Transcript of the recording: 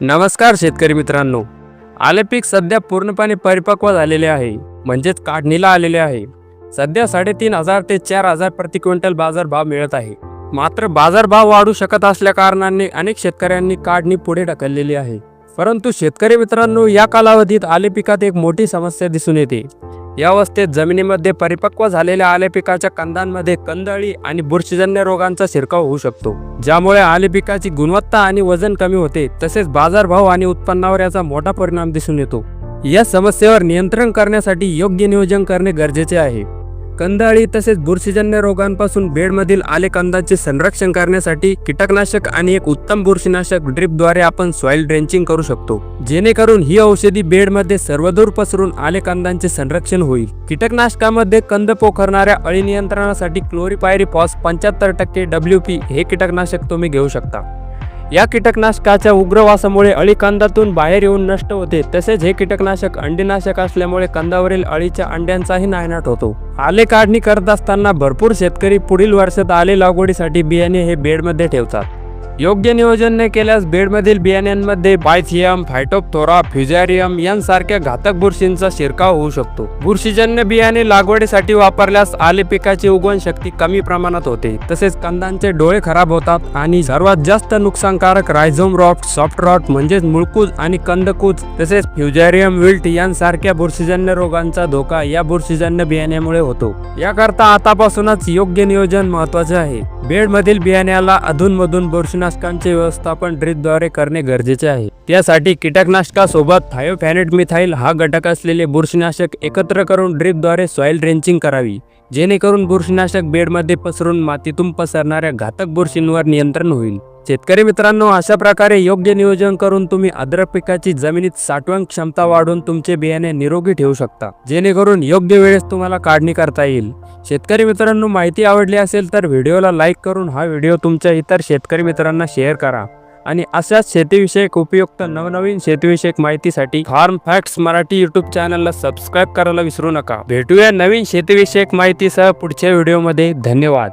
नमस्कार शेतकरी मित्रांनो, आले पीक सध्या पूर्णपणे परिपक्व झालेले आहे, म्हणजेच काढणीला आलेले आहे। सध्या 3,500 ते 4,000 प्रति क्विंटल बाजारभाव मिळत आहे। मात्र बाजारभाव वाढू शकत असल्या कारणाने अनेक शेतकऱ्यांनी काढणी पुढे ढकललेली आहे। परंतु शेतकरी मित्रांनो, या कालावधीत आले पिकात एक मोठी समस्या दिसून येते। या अवस्थेत जमिनीमध्ये परिपक्व झालेल्या आले पिकाच्या कंदांमध्ये कंदअळी आणि बुरशीजन्य रोगांचा शिरकाव होऊ शकतो, ज्यामुळे आले पिकाची गुणवत्ता आणि वजन कमी होते। तसेच बाजारभाव आणि उत्पन्नावर याचा मोठा परिणाम दिसून येतो। या समस्येवर नियंत्रण करण्यासाठी योग्य नियोजन करणे गरजेचे आहे। कंदअळी तसेच बुरशीजन्य रोगांपासून बेडमधील आले कंदांचे संरक्षण करण्यासाठी कीटकनाशक आणि एक उत्तम बुरशीनाशक ड्रिपद्वारे आपण सॉइल ड्रेंचिंग करू शकतो, जेणेकरून ही औषधी बेडमध्ये सर्वदूर पसरून आले कंदांचे संरक्षण होईल। कीटकनाशकामध्ये कंद पोखरणाऱ्या अळी नियंत्रणासाठी क्लोरीपायरीफॉस 75% WP हे कीटकनाशक तुम्ही घेऊ शकता। या कीटकनाशकाच्या उग्र वासामुळे अळी कंदातून बाहेर येऊन नष्ट होते। तसेच हे कीटकनाशक अंडीनाशक असल्यामुळे कंदावरील अळीच्या अंड्यांचाही नायनाट होतो। आले काढणी करत असताना भरपूर शेतकरी पुढील वर्षात आले लागवडीसाठी बियाणे हे बेडमध्ये ठेवतात। योग्य नियोजन न केल्यास बेडमधील बियाण्यांमध्ये पायथियम, फायटोप्थोरा, फ्युजारियम यांसारख्या घातक बुरशींचा शिरकाव होऊ शकतो। बुरशीजन्य बियाणे लागवडीसाठी वापरल्यास आले पिकाची उगवण शक्ती कमी प्रमाणात होते, तसेच कंदांचे डोळे खराब होतात आणि सर्वात जास्त नुकसानकारक रायझोम रॉट, सॉफ्ट रॉट म्हणजेच मुळकूज आणि कंदकूज तसेच फ्युजारियम विल्ट यांसारख्या बुरशीजन्य रोगांचा धोका या बुरशीजन्य बियाण्यामुळे होतो। याकरता आतापासूनच योग्य नियोजन महत्त्वाचे आहे। बेडमधील बियाण्याला अधूनमधून बुरशीनाशकांचे व्यवस्थापन ड्रिपद्वारे करणे गरजेचे आहे। त्यासाठी कीटकनाशकासोबत थायोफॅनेट मिथाइल हा घटक असलेले बुरशीनाशक एकत्र करून ड्रिपद्वारे सॉइल ड्रेंचिंग करावी, जेणेकरून बुरशीनाशक बेडमध्ये पसरून मातीतून पसरणाऱ्या घातक बुरशींवर नियंत्रण होईल। शेतकरी मित्रांनो, अशा प्रकारे योग्य नियोजन करून तुम्ही अद्रक पिकाची जमिनीत साठवण क्षमता वाढवून तुमचे बियाणे निरोगी ठेवू शकता, जेणेकरून योग्य वेळेस तुम्हाला काढणी करता येईल। शेतकरी मित्रांनो, माहिती आवडली असेल तर व्हिडिओला लाईक करून हा व्हिडिओ तुमच्या इतर शेतकरी मित्रांना शेअर करा आणि अशाच शेतीविषयक उपयुक्त नवनवीन शेतीविषयक माहितीसाठी फार्म फॅक्ट्स मराठी यूट्यूब चॅनलला सबस्क्राईब करायला विसरू नका। भेटूया नवीन शेतीविषयक माहितीसह पुढच्या व्हिडिओमध्ये। धन्यवाद।